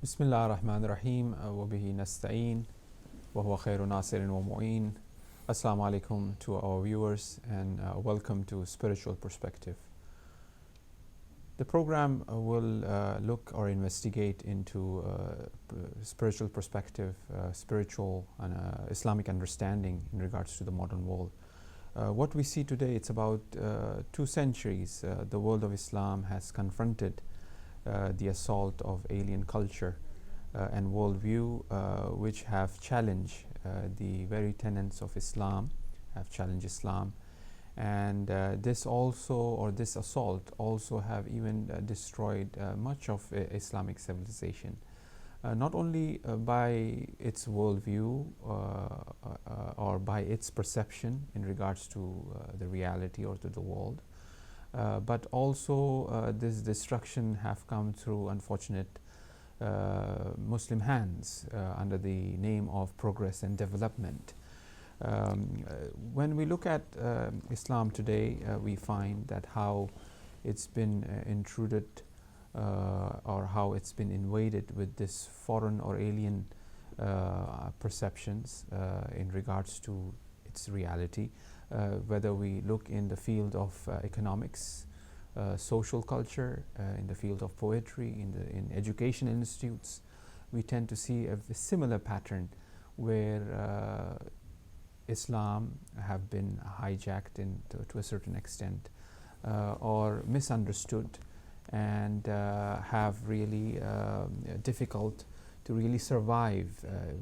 بسم الله الرحمن الرحيم وبه نستعين وهو خير ناصر ومعين. Assalamu alaikum to our viewers and welcome to Spiritual Perspective. The program will look or investigate into spiritual perspective, spiritual and Islamic understanding in regards to the modern world. What we see today, it's about 2 centuries. The world of Islam has confronted the assault of alien culture and worldview, which have challenged the very tenets of Islam, have challenged Islam, and this assault also have even destroyed much of Islamic civilization, not only by its worldview or by its perception in regards to the reality or to the world, but also this destruction have come through unfortunate Muslim hands under the name of progress and development. When we look at Islam today, we find that how it's been intruded or how it's been invaded with this foreign or alien perceptions in regards to its reality. Whether we look in the field of economics, social culture, in the field of poetry, in education institutes, we tend to see a similar pattern where Islam have been hijacked to a certain extent or misunderstood and have really difficult to really survive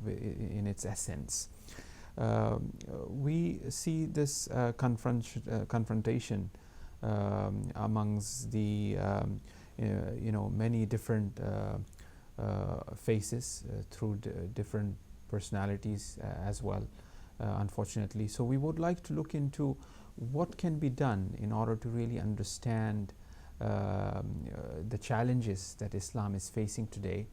in its essence. We see this confrontation amongst the many different faces through different personalities as well, unfortunately. So we would like to look into what can be done in order to really understand the challenges that Islam is facing today,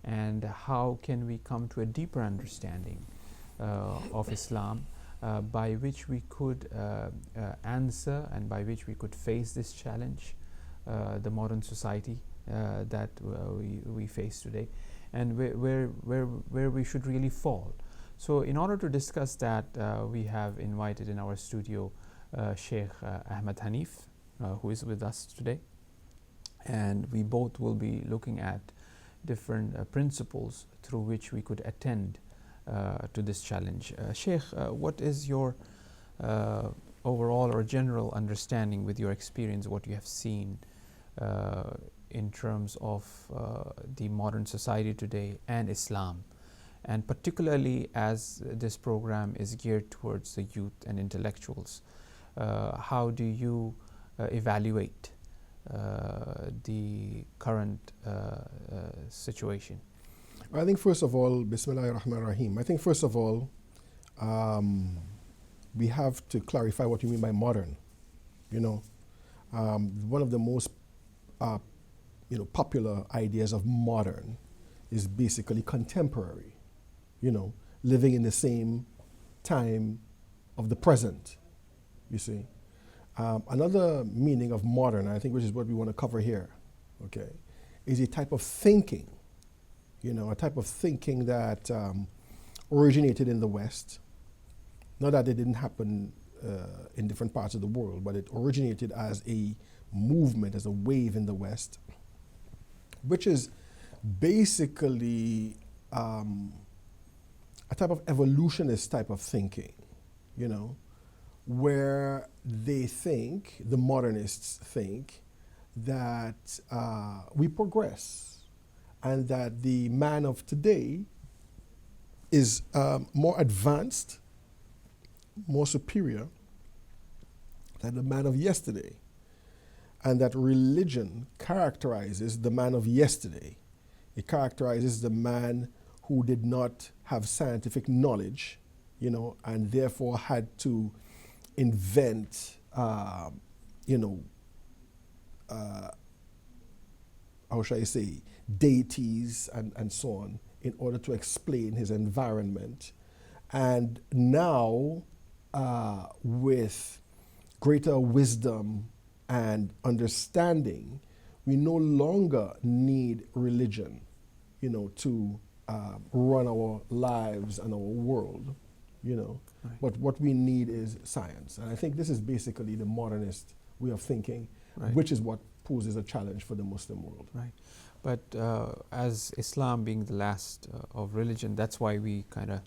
and how can we come to a deeper understanding of Islam by which we could answer and by which we could face this challenge, the modern society that we face today, and where we should really fall. So in order to discuss that, we have invited in our studio Sheikh Ahmed Hanif, who is with us today, and we both will be looking at different principles through which we could attend to this challenge. Sheikh, what is your overall or general understanding with your experience, what you have seen in terms of the modern society today and Islam, and particularly as this program is geared towards the youth and intellectuals? How do you evaluate the current situation? I think first of all, Bismillahir Rahmanir Rahim. I think first of all, we have to clarify what you mean by modern. One of the most popular ideas of modern is basically contemporary. Living in the same time of the present. You see, another meaning of modern, I think, which is what we want to cover here, okay, is a type of thinking. A type of thinking that originated in the West. Not that it didn't happen in different parts of the world, but it originated as a movement, as a wave in the West, which is basically a type of evolutionist type of thinking, where they think, the modernists think, that we progress, and that the man of today is more advanced, more superior than the man of yesterday, and that religion characterizes the man of yesterday. It characterizes the man who did not have scientific knowledge, and therefore had to invent, how shall I say, deities and so on in order to explain his environment. And now, with greater wisdom and understanding, we no longer need religion. to run our lives and our world, Right. But what we need is science. And I think this is basically the modernist way of thinking, Right. which is what poses a challenge for the Muslim world. Right. But as Islam being the last of religion, that's why we kind of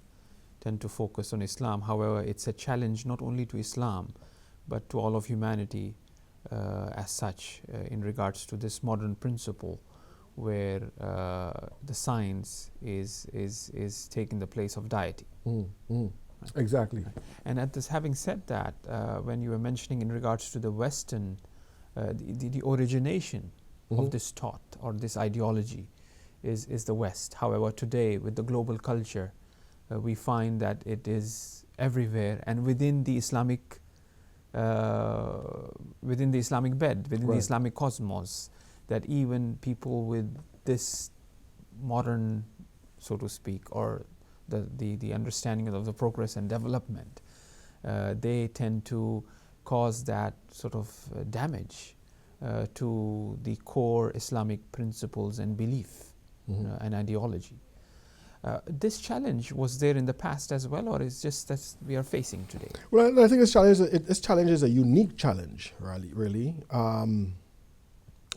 tend to focus on Islam. However, it's a challenge not only to Islam, but to all of humanity as such in regards to this modern principle where the science is taking the place of deity. Right. Exactly. Right. And at this, having said that, when you were mentioning in regards to the Western, the origination of this thought or this ideology is the West. However, today with the global culture, we find that it is everywhere and within the Islamic bed, within the Right. Islamic cosmos, that even people with this modern, so to speak, or the understanding of the progress and development, they tend to cause that sort of damage to the core Islamic principles and belief and ideology. This challenge was there in the past as well, or is just that we are facing today? Well, I think this challenge is a unique challenge, really.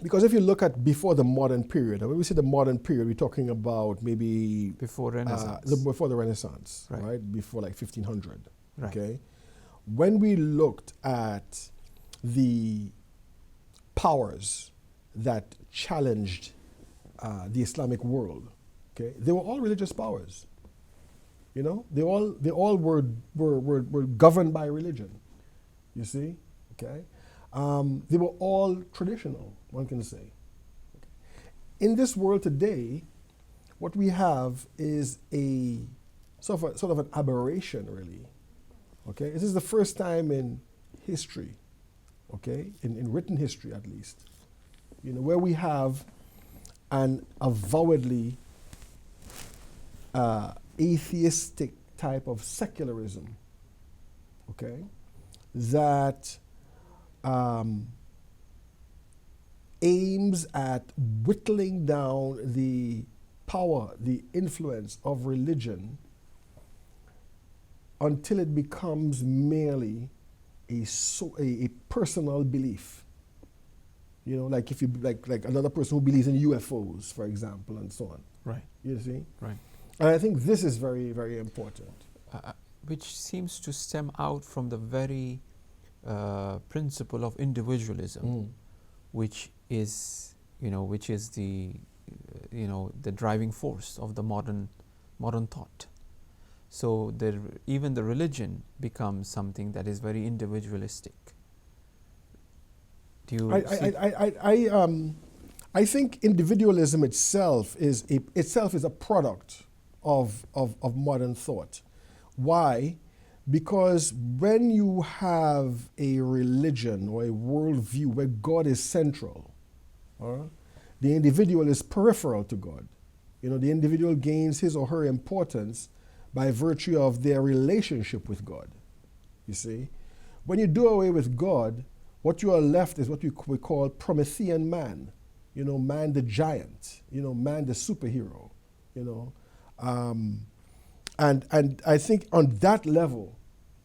Because if you look at before the modern period, and when we say the modern period, we're talking about maybe Before Renaissance. before the Renaissance, Right. right? Before like 1500. Right. Okay. When we looked at the powers that challenged the Islamic world, okay, they were all religious powers. They all were governed by religion. You see, okay. They were all traditional, one can say. In this world today, what we have is a sort of an aberration, really. Okay, this is the first time in history, okay, in written history at least, where we have an avowedly atheistic type of secularism, okay, that aims at whittling down the power, the influence of religion until it becomes merely a personal belief. Like if you like another person who believes in UFOs, for example, and so on. Right. You see? Right. And I think this is very, very important. Which seems to stem out from the very principle of individualism, which is the the driving force of the modern thought. So even the religion becomes something that is very individualistic. Do you see? I think individualism itself is a product of modern thought. Why? Because when you have a religion or a worldview where God is central, the individual is peripheral to God. The individual gains his or her importance by virtue of their relationship with God. You see? When you do away with God, what you are left is what we call Promethean man. Man the giant, man the superhero, and I think on that level,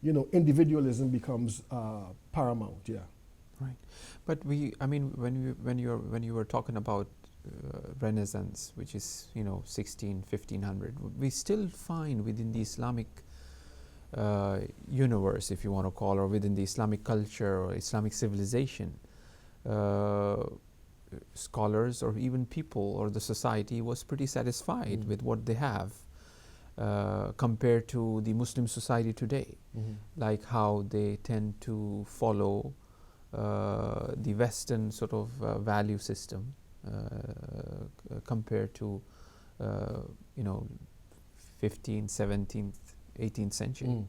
individualism becomes paramount. Yeah. Right. But when you were talking about Renaissance, which is 1500, we still find within the Islamic universe, if you want to call, or within the Islamic culture or Islamic civilization, scholars or even people or the society was pretty satisfied with what they have compared to the Muslim society today, like how they tend to follow the Western sort of value system compared to 15th, 17th, 18th century.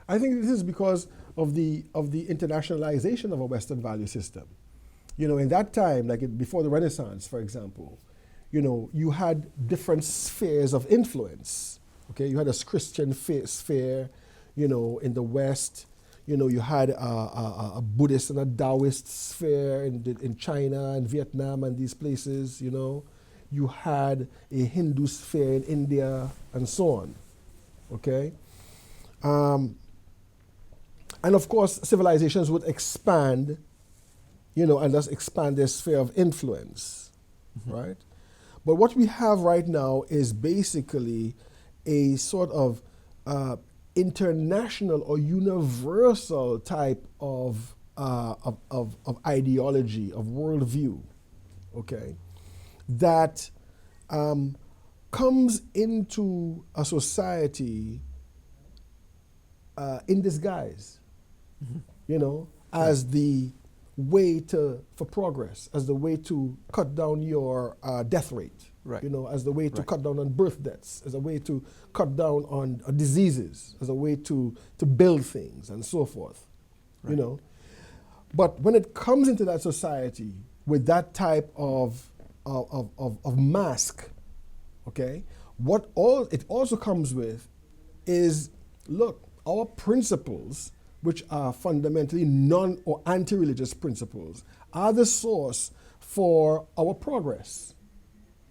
I think this is because of the internationalization of a Western value system. In that time, before the Renaissance, for example, you had different spheres of influence. Okay, you had a Christian sphere, in the West. You had a Buddhist and a Taoist sphere in China and Vietnam and these places. you had a Hindu sphere in India, and so on. Okay? And of course, civilizations would expand, and thus expand their sphere of influence, right? But what we have right now is basically a sort of international or universal type of ideology, of worldview, okay, that comes into a society in disguise, as the way for progress, as the way to cut down your death rate, Right. As the way to Right. cut down on birth deaths, as a way to cut down on diseases, as a way to build things and so forth, Right. But when it comes into that society with that type of mask, okay, it also comes with is, look, our principles, which are fundamentally non or anti-religious principles, are the source for our progress,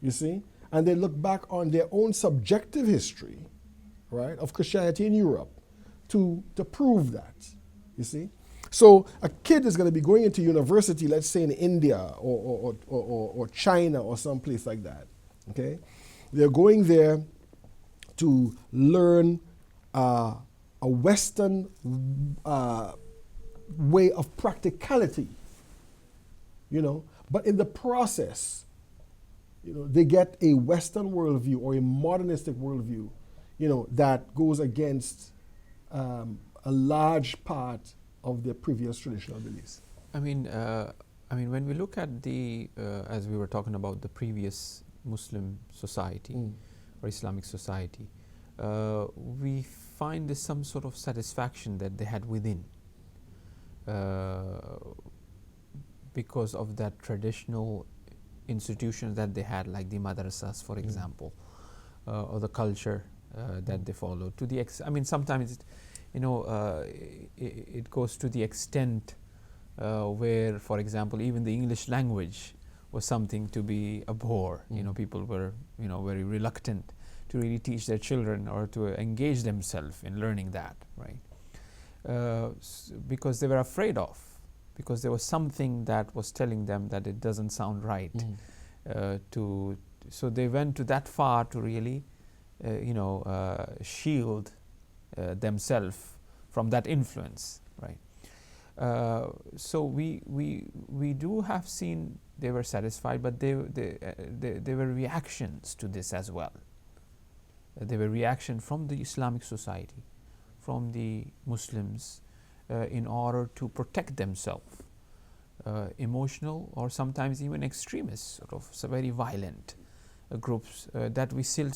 you see? And they look back on their own subjective history, right, of Christianity in Europe to prove that, you see? So a kid is going to be going into university, let's say in India or China or someplace like that, okay? They're going there to learn a Western way of practicality, but in the process, they get a Western worldview or a modernistic worldview, that goes against a large part of their previous traditional beliefs. I mean, when we look at as we were talking about the previous Muslim society or Islamic society, we find there's some sort of satisfaction that they had within because of that traditional institutions that they had, like the madrasas, for example, or the culture that they followed. Sometimes it goes to the extent where, for example, even the English language was something to be abhorred. People were very reluctant to really teach their children or to engage themselves in learning that, right? Because they were afraid of, because there was something that was telling them that it doesn't sound right. So they went to that far to really, shield themselves from that influence, right? So we do have seen they were satisfied, but there were reactions to this as well. There were reactions from the Islamic society, from the Muslims, in order to protect themselves, emotional or sometimes even extremist, sort of very violent groups that we still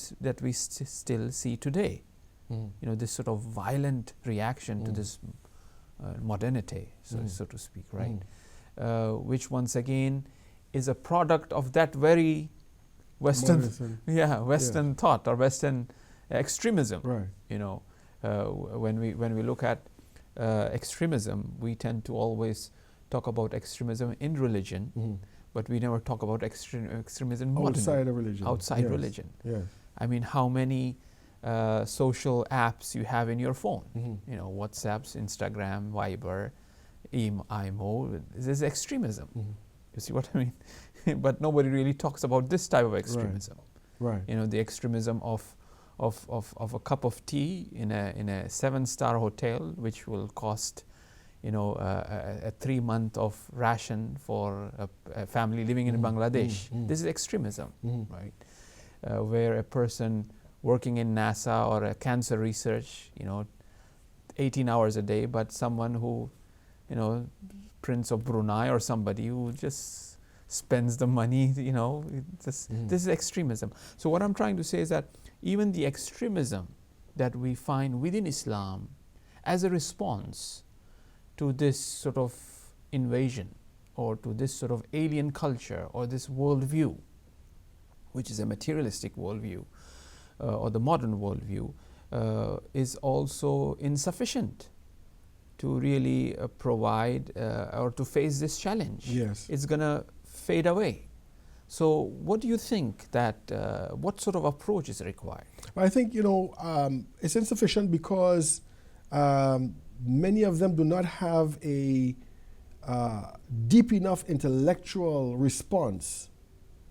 see today. This sort of violent reaction to this modernity, so to speak, right? Which once again is a product of that very Western thought or Western extremism. Right. When we look at extremism, we tend to always talk about extremism in religion, but we never talk about extremism outside of religion. Outside religion. Yes. I mean, how many social apps you have in your phone? WhatsApps, Instagram, Viber, IMO. This is extremism. You see what I mean? But nobody really talks about this type of extremism. Right. The extremism of a cup of tea in a 7-star hotel, which will cost a 3-month of ration for a family living in Bangladesh. This is extremism, right? Where a person working in NASA or a cancer research, 18 hours a day, but someone who, Prince of Brunei or somebody who just spends the money, this is extremism. So what I'm trying to say is that even the extremism that we find within Islam as a response to this sort of invasion or to this sort of alien culture or this worldview, which is a materialistic worldview, or the modern worldview, is also insufficient to really provide or to face this challenge. Yes. It's going to fade away. So what do you think that, what sort of approach is required? I think, it's insufficient because many of them do not have a deep enough intellectual response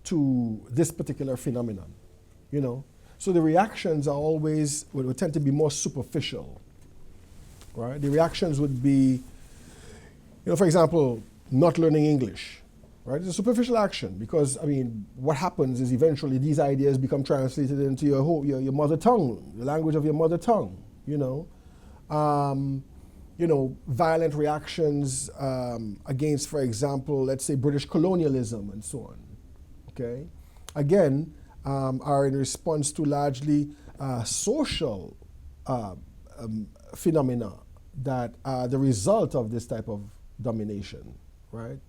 to this particular phenomenon, So the reactions are always, would tend to be more superficial, right? The reactions would be, for example, not learning English, right? It's a superficial action because, what happens is eventually these ideas become translated into your mother tongue, the language of your mother tongue, violent reactions against, for example, let's say British colonialism and so on, okay? Again, are in response to largely social phenomena that are the result of this type of domination, right?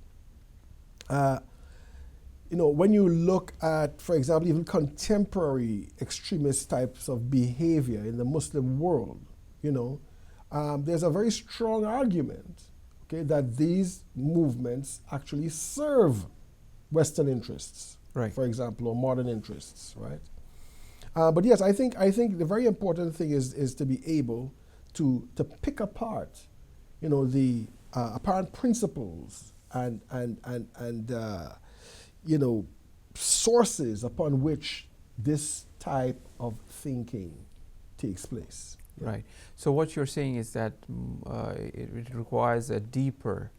When you look at, for example, even contemporary extremist types of behavior in the Muslim world, there's a very strong argument, okay, that these movements actually serve Western interests, right, for example, or modern interests, right? But yes, I think the very important thing is to be able to pick apart, the apparent principles and sources upon which this type of thinking takes place. Yeah. Right. So what you're saying is that it requires a deeper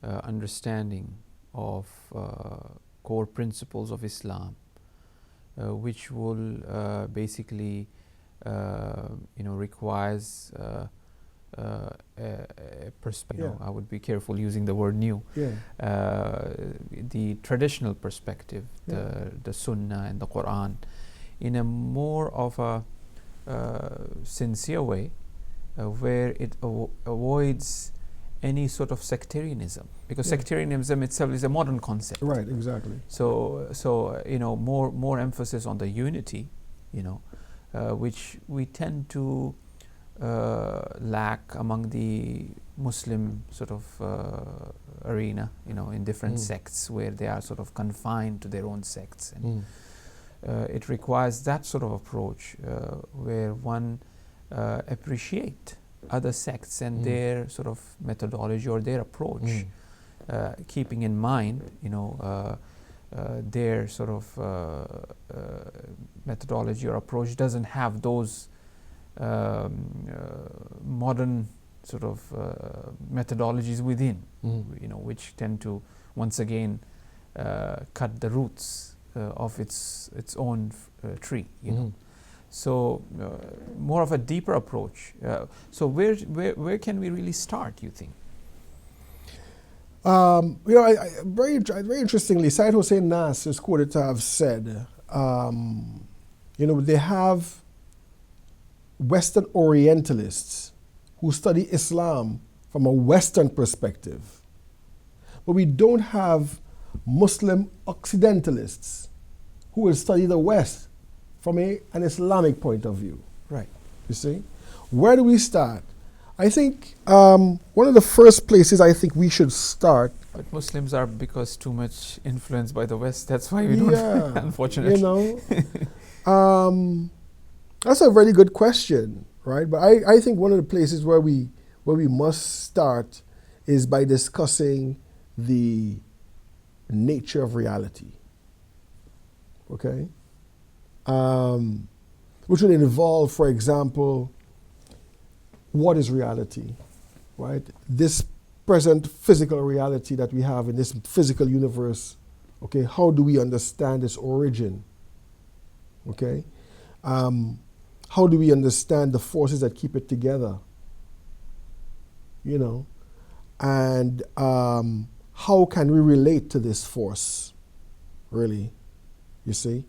understanding of core principles of Islam, which will basically, requires a perspective. Yeah. I would be careful using the word new. Yeah. The traditional perspective, Yeah. the Sunnah and the Quran, in a more of a sincere way, where it avoids any sort of sectarianism, because sectarianism itself is a modern concept. Right, exactly. So more emphasis on the unity, which we tend to lack among the Muslim sort of arena, in different sects where they are sort of confined to their own sects. And it requires that sort of approach where one appreciate other sects and their sort of methodology or their approach, keeping in mind, their sort of methodology or approach doesn't have those modern sort of methodologies within, which tend to once again cut the roots of its own tree. So more of a deeper approach. So where can we really start, you think? Very interestingly, Syed Hussein Nas is quoted to have said, they have Western Orientalists who study Islam from a Western perspective, but we don't have Muslim Occidentalists who will study the West from an Islamic point of view. Right. You see? Where do we start? I think one of the first places I think we should start. But Muslims are, because too much influenced by the West, that's why we don't, unfortunately. That's a very good question, right? But I think one of the places where we must start is by discussing the nature of reality. Okay? Which would involve, for example, what is reality, right? This present physical reality that we have in this physical universe, okay? How do we understand its origin, okay? How do we understand the forces that keep it together, And how can we relate to this force, really, you see?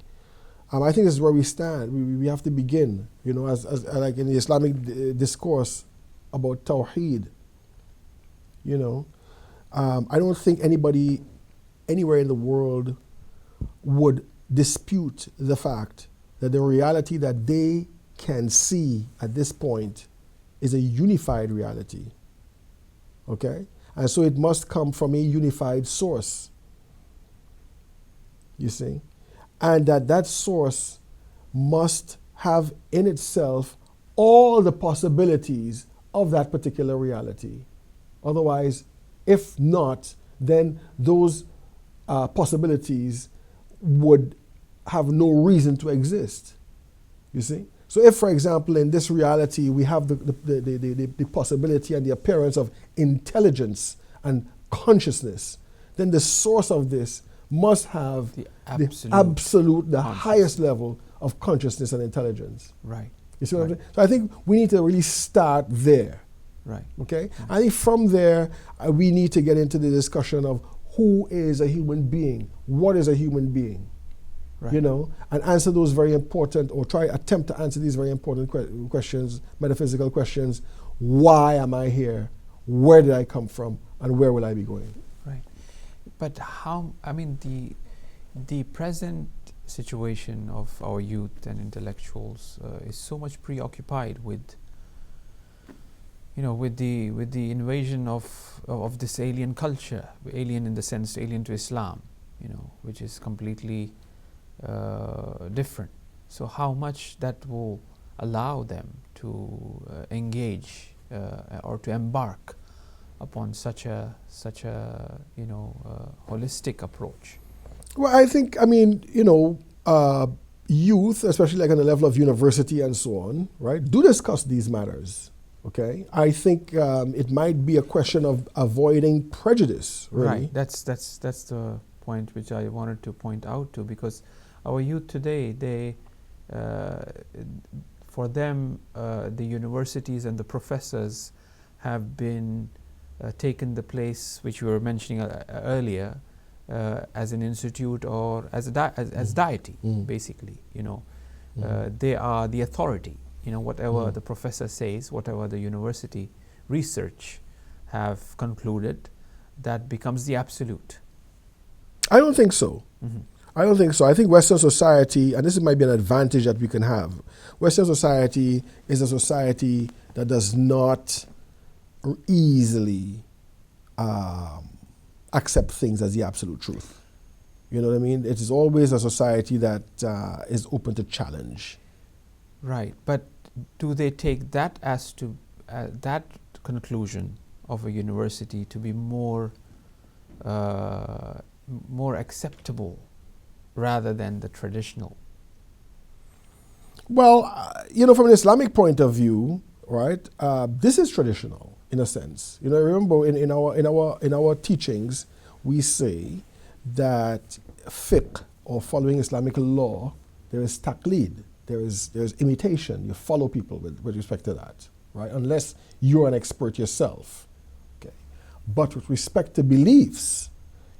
I think this is where we stand. We have to begin, as like in the Islamic discourse about Tawheed. I don't think anybody anywhere in the world would dispute the fact that the reality that they can see at this point is a unified reality. Okay? And so it must come from a unified source. you see, and that source must have in itself all the possibilities of that particular reality. Otherwise, if not, then those possibilities would have no reason to exist. You see? So if, for example, in this reality we have the possibility and the appearance of intelligence and consciousness, then the source of this must have the highest level of consciousness and intelligence. Right. You see what I'm saying? So I think we need to really start there. Right. Okay? I think from there, we need to get into the discussion of who is a human being? What is a human being? Right. You know, and answer those very important, or attempt to answer these very important questions, metaphysical questions. Why am I here? Where did I come from? And where will I be going? Right. But how, I mean, the present situation of our youth and intellectuals is so much preoccupied with, you know, with the invasion of this alien culture, alien in the sense alien to Islam, you know, which is completely different. So how much that will allow them to engage or to embark upon such a you know holistic approach? Well, I think, I mean, you know, youth, especially like on the level of university and so on, right, do discuss these matters. Okay, I think it might be a question of avoiding prejudice. Really. Right. That's the point which I wanted to point out to, because our youth today, they for them the universities and the professors have been taken the place which you were mentioning earlier, as an institute or as deity, basically. You know, they are the authority. You know, whatever the professor says, whatever the university research have concluded, that becomes the absolute. I don't think so. I don't think so. I think Western society, and this might be an advantage that we can have, Western society is a society that does not easily accept things as the absolute truth. You know what I mean? It is always a society that is open to challenge. Right, but do they take that as to that conclusion of a university to be more acceptable rather than the traditional? Well, you know, from an Islamic point of view, right? This is traditional in a sense. You know, remember in our teachings, we say that fiqh, or following Islamic law, there is taqlid, there's imitation. You follow people with respect to that, right? Unless you're an expert yourself. Okay, but with respect to beliefs,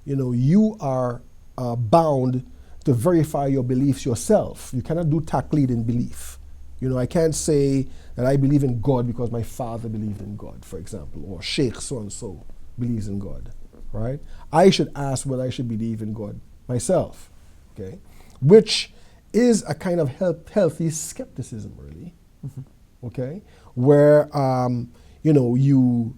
you know, you are bound to verify your beliefs yourself. You cannot do taqlid in belief. You know, I can't say that I believe in God because my father believed in God, for example, or Sheikh so-and-so believes in God, right? I should ask whether I should believe in God myself, okay? Which is a kind of healthy skepticism, really, okay? Where, you know, you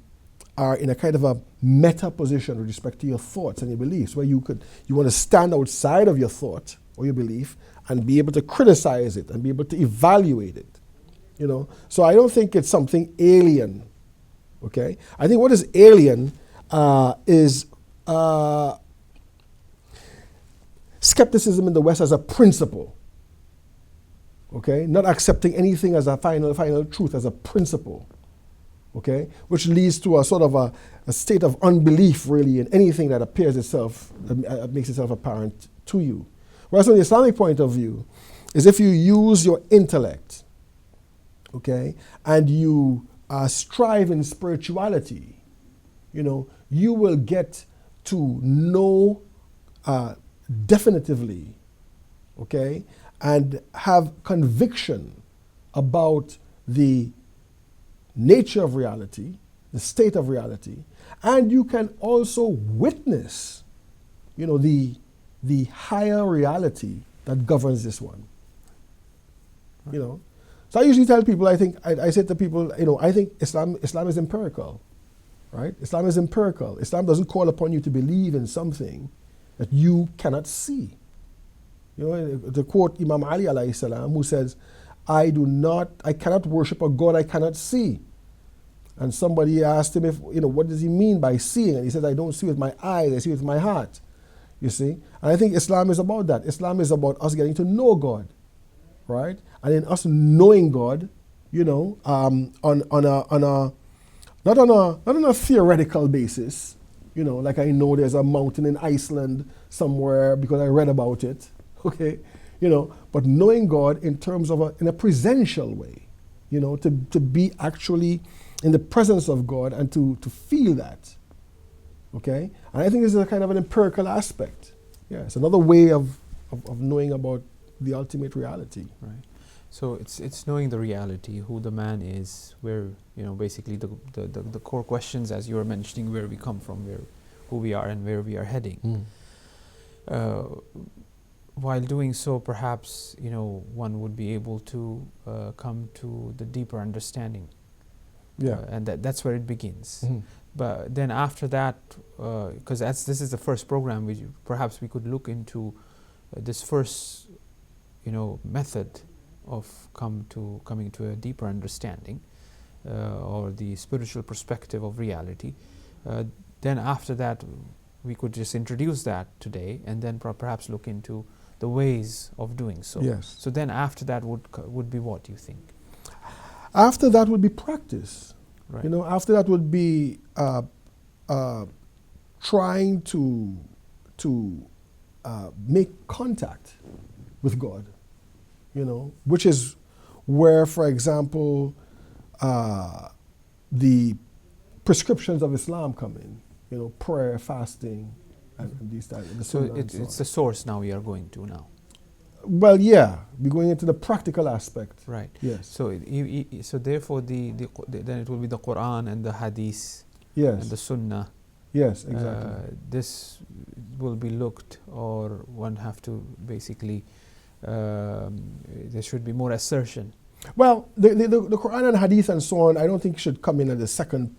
are in a kind of a meta position with respect to your thoughts and your beliefs, where you want to stand outside of your thought or your belief and be able to criticize it and be able to evaluate it, you know. So I don't think it's something alien, okay? I think what is alien is skepticism in the West as a principle, okay? Not accepting anything as a final truth, as a principle, okay? Which leads to a sort of a state of unbelief, really, in anything that appears itself, makes itself apparent to you. Whereas from the Islamic point of view, is if you use your intellect, okay, and you strive in spirituality, you know, you will get to know definitively, okay, and have conviction about the nature of reality, the state of reality, and you can also witness, you know, the higher reality that governs this one. Right. You know, so I usually tell people, I say to people, you know, I think Islam is empirical, right? Islam is empirical. Islam doesn't call upon you to believe in something that you cannot see. You know, to quote Imam Ali alayhi salam, who says, I cannot worship a God I cannot see. And somebody asked him what does he mean by seeing? And he said, I don't see with my eyes, I see with my heart. You see? And I think Islam is about that. Islam is about us getting to know God, right? And in us knowing God, not on a theoretical basis, like I know there's a mountain in Iceland somewhere because I read about it, okay? But knowing God in terms of in a presential way, to be actually in the presence of God and to feel that, okay? And I think this is a kind of an empirical aspect. Yeah, it's another way of knowing about the ultimate reality. Right. So it's knowing the reality, who the man is, where, basically the core questions, as you were mentioning, where we come from, who we are and where we are heading. While doing so, perhaps, one would be able to come to the deeper understanding. Yeah. And that's where it begins. But then after that, because this is the first program, perhaps we could look into this first, method of coming to a deeper understanding, or the spiritual perspective of reality. Then after that, we could just introduce that today, and then perhaps look into the ways of doing so. Yes. So then after that would be what, you think? After that would be practice. Right. After that would be trying to make contact with God, which is where, for example, the prescriptions of Islam come in, prayer, fasting, and these types. So it's the source now we are going to now. Well, yeah, we're going into the practical aspect. Right. Yes. So so therefore then it will be the Quran and the Hadith. Yes. And the Sunnah. Yes, exactly. This will be looked, or one have to basically, there should be more assertion. Well, the Quran and Hadith and so on, I don't think should come in at the second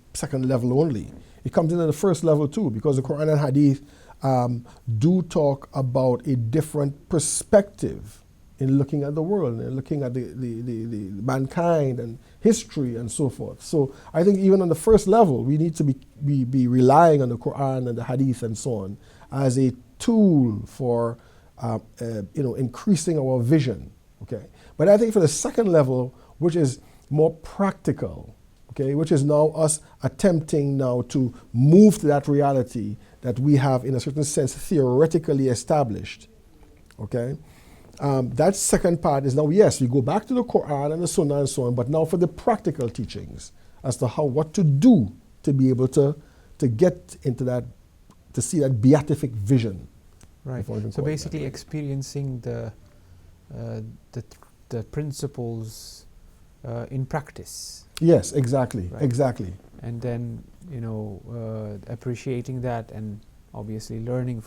level only. It comes in at the first level too, because the Quran and Hadith do talk about a different perspective in looking at the world and looking at the mankind and history and so forth. So I think even on the first level, we need to be relying on the Quran and the Hadith and so on as a tool for increasing our vision. Okay, but I think for the second level, which is more practical, okay, which is now us attempting now to move to that reality that we have, in a certain sense, theoretically established. Okay, that second part is now, yes, we go back to the Quran and the Sunnah and so on, but now for the practical teachings as to what to do to be able to get into that, to see that beatific vision. Right. So basically, experiencing the principles in practice. Yes, exactly, right? Exactly. And then appreciating that and obviously learning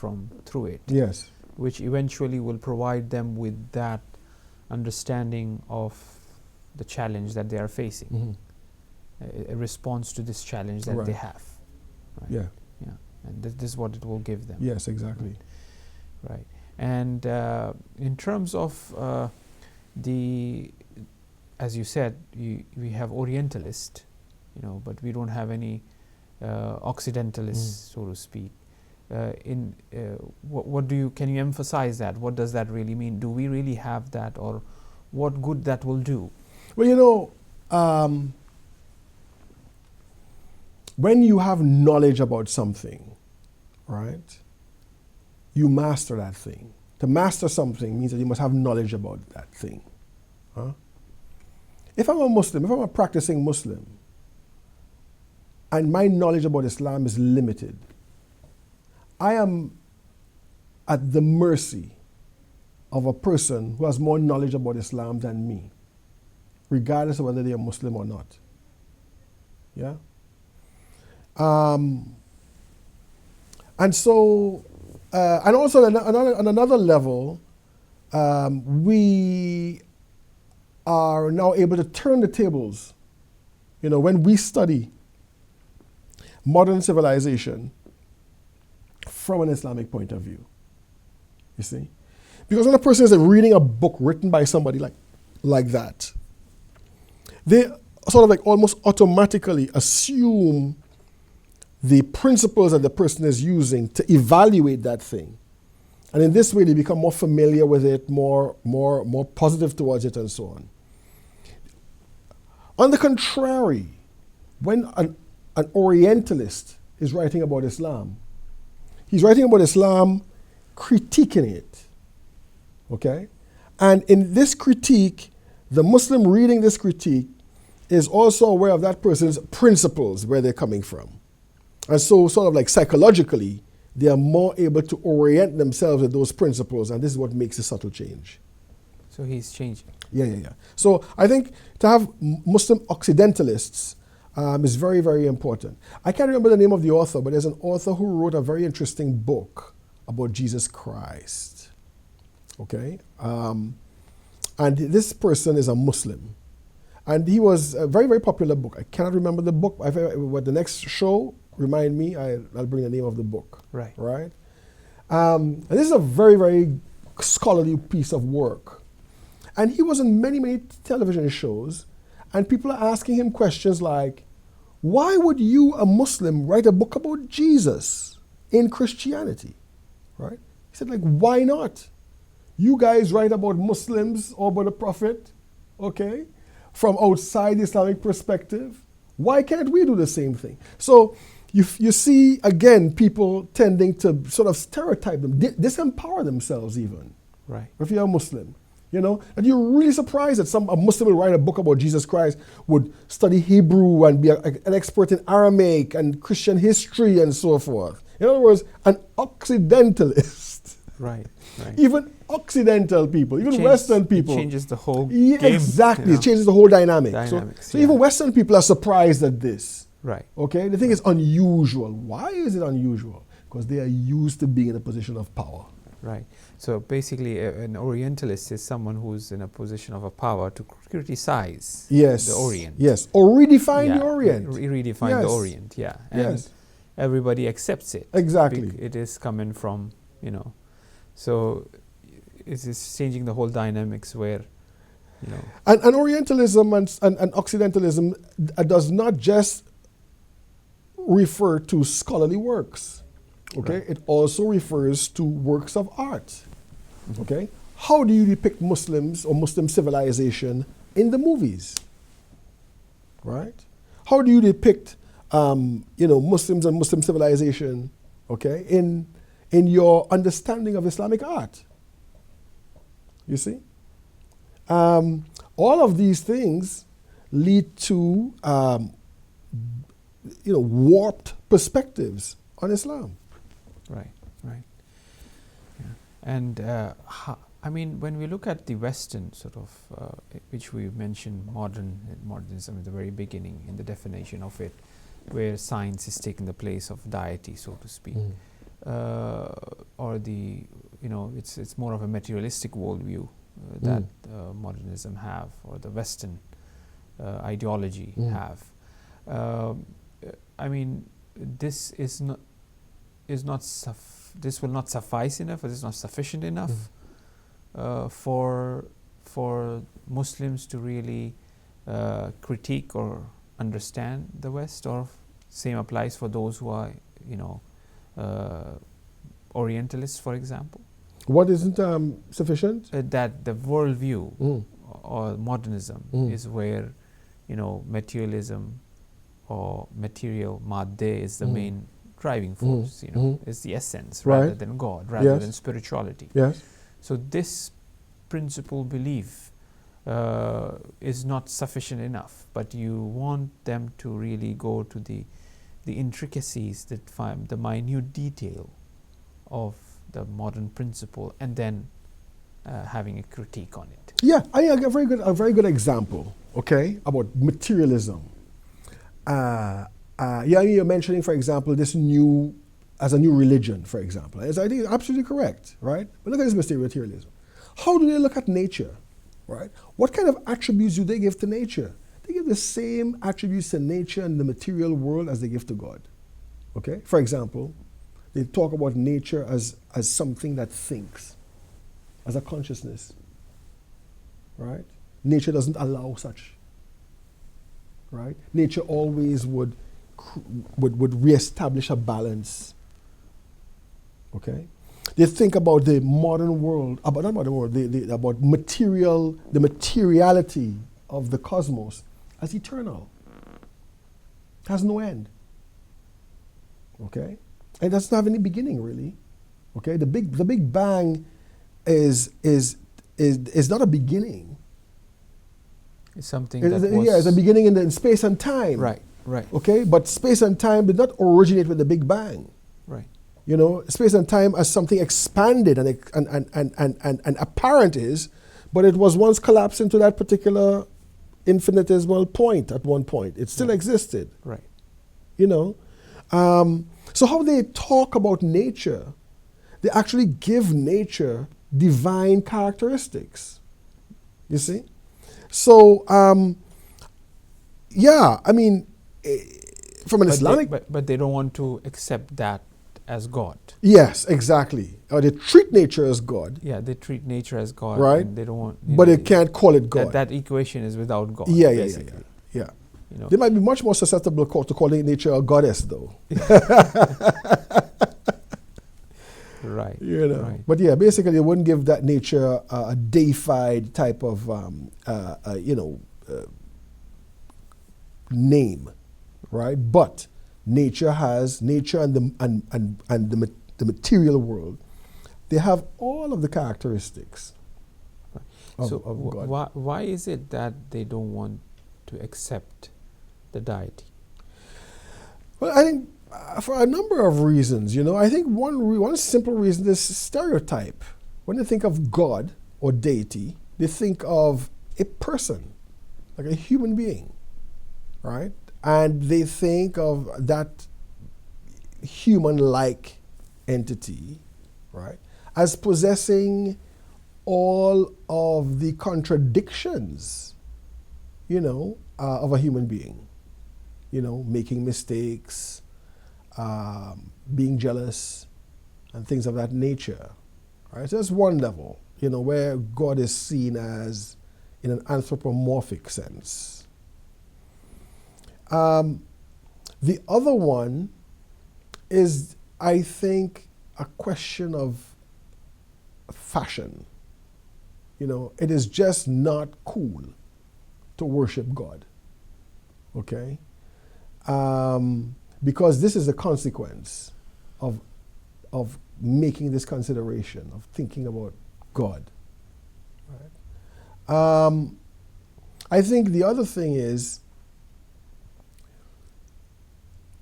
through it. Yes. Which eventually will provide them with that understanding of the challenge that they are facing, a response to this challenge that they have. Right? Yeah. Yeah. And this is what it will give them. Yes, exactly. Right. And in terms of as you said, we have Orientalist, but we don't have any Occidentalists, so to speak. Can you emphasize that? What does that really mean? Do we really have that, or what good that will do? Well, when you have knowledge about something, right, you master that thing. To master something means that you must have knowledge about that thing. Huh? If I'm a Muslim, if I'm a practicing Muslim, and my knowledge about Islam is limited, I am at the mercy of a person who has more knowledge about Islam than me, regardless of whether they are Muslim or not. Yeah? And so, and also on another level, we are now able to turn the tables. When we study modern civilization from an Islamic point of view, you see, Because when a person is reading a book written by somebody like that, they sort of like almost automatically assume the principles that the person is using to evaluate that thing. And in this way, they become more familiar with it, more positive towards it, and so on. On the contrary, when an Orientalist is writing about Islam, he's writing about Islam critiquing it, okay? And in this critique, the Muslim reading this critique is also aware of that person's principles, where they're coming from. And so sort of like psychologically, they are more able to orient themselves with those principles, and this is what makes a subtle change. So he's changing. Yeah. So I think to have Muslim Occidentalists is very, very important. I can't remember the name of the author, but there's an author who wrote a very interesting book about Jesus Christ. Okay? And this person is a Muslim. And he was a very, very popular book. I cannot remember the book. What the next show, remind me, I'll bring the name of the book. Right. Right? And this is a very, very scholarly piece of work. And he was on many, many television shows, and people are asking him questions like, why would you, a Muslim, write a book about Jesus in Christianity? Right? He said, like, why not? You guys write about Muslims or about the Prophet, okay, from outside the Islamic perspective. Why can't we do the same thing? So you see, again, people tending to sort of stereotype them, disempower themselves even. Right. If you're a Muslim. You know, and you're really surprised that a Muslim will write a book about Jesus Christ, would study Hebrew and be an expert in Aramaic and Christian history and so forth. In other words, an Occidentalist. Right. Even Occidental people, even Western people. It changes the whole game. Exactly. You know? It changes the whole dynamic. So even Western people are surprised at this. Right. Okay? They think it's unusual. Why is it unusual? Because they are used to being in a position of power. Right. So basically, an Orientalist is someone who's in a position of a power to criticize the Orient. Yes, or redefine the Orient. Redefine the Orient, yeah. And everybody accepts it. Exactly. It is coming from, so it is changing the whole dynamics where, And Orientalism and Occidentalism does not just refer to scholarly works. Okay, right. It also refers to works of art. Okay, how do you depict Muslims or Muslim civilization in the movies? Right? How do you depict, Muslims and Muslim civilization? Okay, in your understanding of Islamic art. You see, all of these things lead to, warped perspectives on Islam. Right. Yeah. And when we look at the Western sort of, which we mentioned, modernism at the very beginning in the definition of it, where science is taking the place of deity, so to speak, or it's more of a materialistic worldview that modernism have, or the Western ideology have. This will not suffice enough, or this is not sufficient enough for Muslims to really critique or understand the West, or same applies for those who are Orientalists, for example. What isn't sufficient? That the worldview or modernism is where materialism or material madde is the main driving force, is the essence rather than God, rather than spirituality. Yes. So this principle belief is not sufficient enough, but you want them to really go to the intricacies, the minute detail of the modern principle, and then having a critique on it. Yeah, I have a very good example, okay, about materialism. You're mentioning, for example, this new religion, for example. I think it's absolutely correct, right? But look at this materialism. How do they look at nature, right? What kind of attributes do they give to nature? They give the same attributes to nature and the material world as they give to God, okay? For example, they talk about nature as something that thinks, as a consciousness, right? Nature doesn't allow such, right? Nature always would reestablish a balance. Okay, they think about the modern world, about not modern world, about the materiality of the cosmos as eternal. It has no end. Okay, and it doesn't have any beginning really. Okay, the Big Bang is not a beginning. It's something that was... Yeah, it's a beginning in space and time. Right, right. Okay, but space and time did not originate with the Big Bang. Right. You know, space and time as something expanded and apparent is, but it was once collapsed into that particular infinitesimal point at one point. It still existed. Right. You know, so how they talk about nature, they actually give nature divine characteristics. You see? So, yeah, I mean, from an Islamic... But they don't want to accept that as God. Yes, exactly. Or they treat nature as God. Yeah, they treat nature as God. Right. And they don't want... But they can't call it God. That equation is without God. Yeah. You know? They might be much more susceptible to calling nature a goddess, though. Right. You know. Right. But yeah, basically, they wouldn't give that nature a deified type of, name, right? But nature and the material world, they have all of the characteristics of God. Why is it that they don't want to accept the deity? Well, I think for a number of reasons, you know. I think one simple reason is stereotype. When they think of God or deity, they think of a person, like a human being, right? And they think of that human-like entity, right, as possessing all of the contradictions, you know, of a human being. You know, making mistakes, being jealous, and things of that nature. Right? So that's one level, you know, where God is seen as in an anthropomorphic sense. The other one is, I think, a question of fashion. You know, it is just not cool to worship God. Okay? Because this is the consequence of making this consideration, of thinking about God. Right? I think the other thing is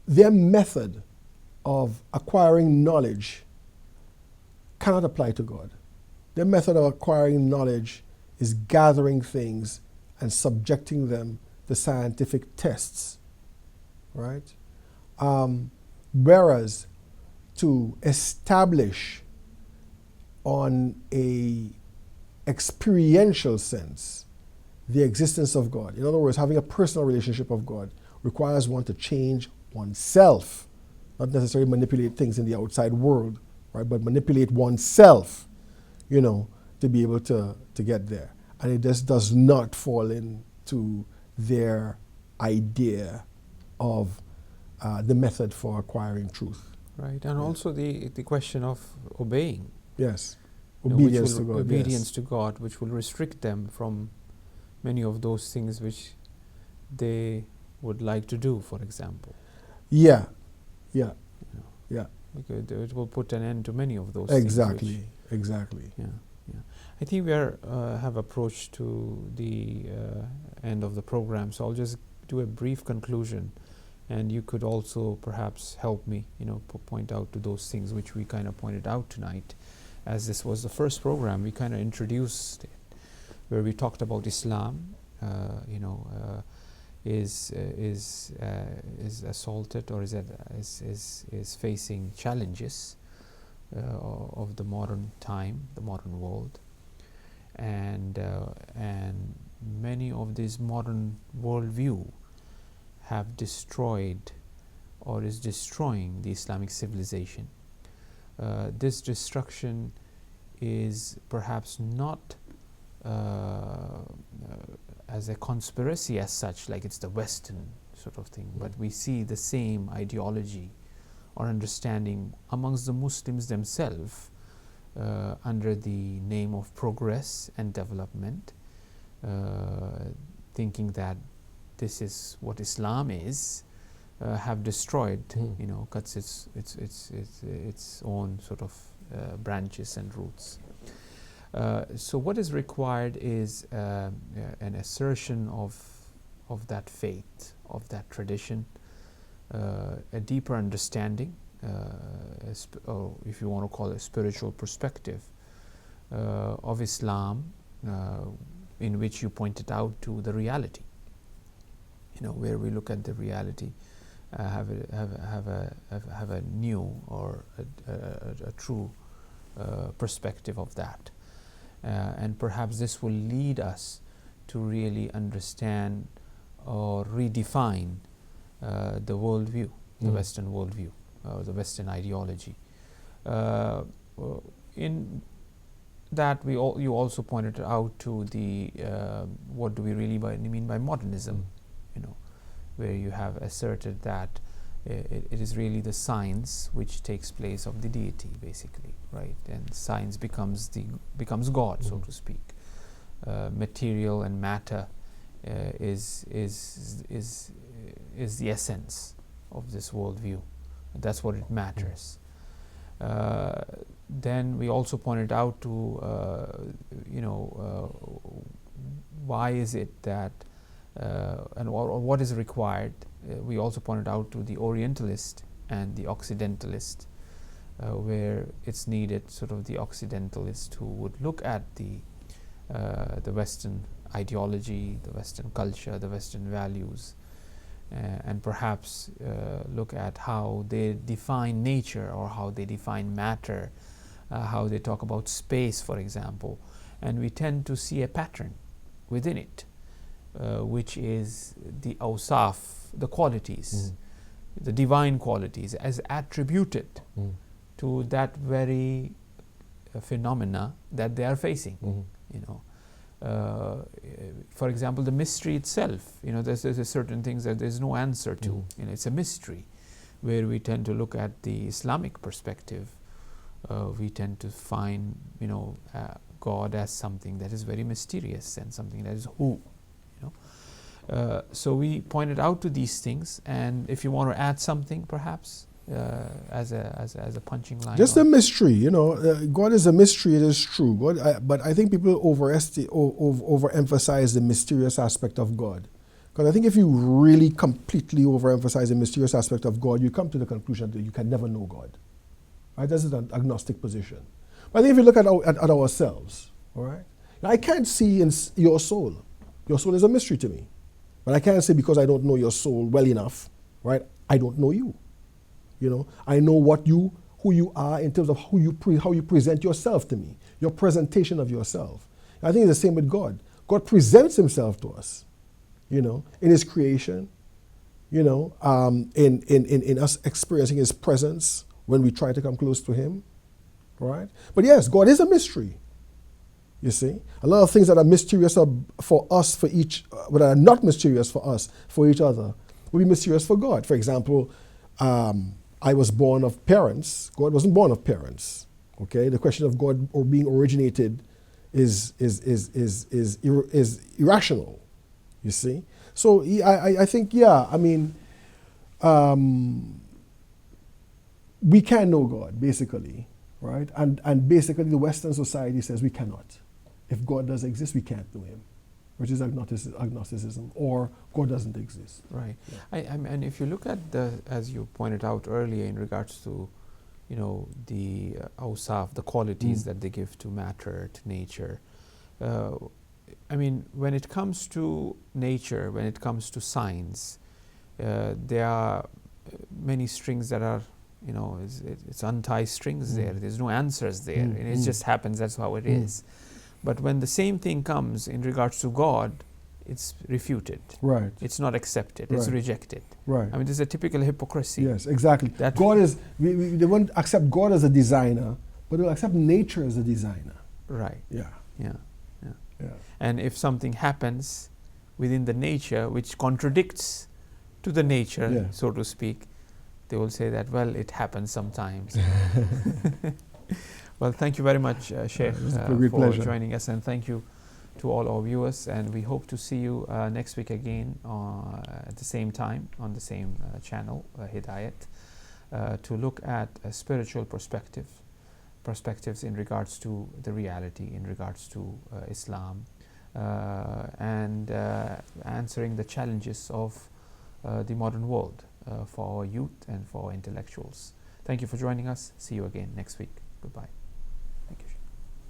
their method of acquiring knowledge cannot apply to God. Their method of acquiring knowledge is gathering things and subjecting them to scientific tests. Right? Whereas to establish on a experiential sense the existence of God, in other words, having a personal relationship of God, requires one to change oneself, not necessarily manipulate things in the outside world, right? But manipulate oneself, you know, to be able to get there. And it just does not fall into their idea of the method for acquiring truth. Right, and also the question of obeying. Yes, obedience to God. Obedience to God, which will restrict them from many of those things which they would like to do, for example. Yeah. Because it will put an end to many of those exactly. things. Exactly. Yeah. I think we have approached to the end of the program, so I'll just do a brief conclusion, and you could also perhaps help me, you know, point out to those things which we kind of pointed out tonight. As this was the first program, we kind of introduced it, where we talked about Islam, is assaulted or is facing challenges of the modern time, the modern world, and many of these modern worldview have destroyed or is destroying the Islamic civilization. This destruction is perhaps not as a conspiracy as such, like it's the Western sort of thing, but we see the same ideology or understanding amongst the Muslims themselves under the name of progress and development, thinking that this is what Islam is, have destroyed, cuts its own sort of branches and roots. So what is required is an assertion of that faith, of that tradition, a deeper understanding, or if you want to call it a spiritual perspective of Islam, in which you pointed out to the reality, where we look at the reality, have a new or a true perspective of that. And perhaps this will lead us to really understand or redefine the worldview, the Western worldview, the Western ideology. In that, you also pointed out to the what do we really mean by modernism, where you have asserted that it is really the science which takes place of the deity, basically, right? And science becomes God, so to speak. Material and matter is the essence of this worldview. That's what it matters. Then we also pointed out to why is it that or what is required. We also pointed out to the Orientalist and the Occidentalist, where it's needed sort of the Occidentalist who would look at the Western ideology, the Western culture, the Western values, and perhaps look at how they define nature or how they define matter, how they talk about space, for example. And we tend to see a pattern within it, which is the awsaf, the qualities, the divine qualities, as attributed to that very phenomena that they are facing. For example, the mystery itself, there's certain things that there's no answer to. It's a mystery. Where we tend to look at the Islamic perspective, we tend to find, God as something that is very mysterious and something that is who. So we pointed out to these things, and if you want to add something, perhaps as a punching line. Just a mystery, God is a mystery. It is true. But I think people overemphasize the mysterious aspect of God. Because I think if you really completely overemphasize the mysterious aspect of God, you come to the conclusion that you can never know God. Right? That's an agnostic position. But I think if you look at ourselves, all right, now, I can't see in your soul. Your soul is a mystery to me. But I can't say because I don't know your soul well enough, right? I don't know you. I know who you are in terms of how you present yourself to me, your presentation of yourself. I think it's the same with God. God presents himself to us, in his creation, in us experiencing his presence when we try to come close to him, right? But yes, God is a mystery. You see, a lot of things that are mysterious for us, but are not mysterious for us, for each other, will be mysterious for God. For example, I was born of parents. God wasn't born of parents. Okay, the question of God or being originated is irrational. You see, so I think we can know God basically, right? And basically, the Western society says we cannot. If God does exist, we can't know him, which is agnosticism, or God doesn't exist. Right. Yeah. And if you look at as you pointed out earlier in regards to, the awsaf, the qualities that they give to matter, to nature. When it comes to nature, when it comes to science, there are many strings that are, it's untied strings there. There's no answers there. And it just happens, that's how it is. But when the same thing comes in regards to God, it's refuted. Right. It's not accepted. It's rejected. Right. This is a typical hypocrisy. Yes, exactly. God is, they won't accept God as a designer, but they'll accept nature as a designer. Right. Yeah. Yeah. Yeah. Yeah. And if something happens within the nature which contradicts to the nature, Yeah. so to speak, they will say that, well, it happens sometimes. Well, thank you very much, Sheikh, It was a great for pleasure. joining us, and thank you to all our viewers. And we hope to see you next week again at the same time on the same channel, Hidayat, to look at a spiritual perspectives in regards to the reality, in regards to Islam, and answering the challenges of the modern world for our youth and for our intellectuals. Thank you for joining us. See you again next week. Goodbye.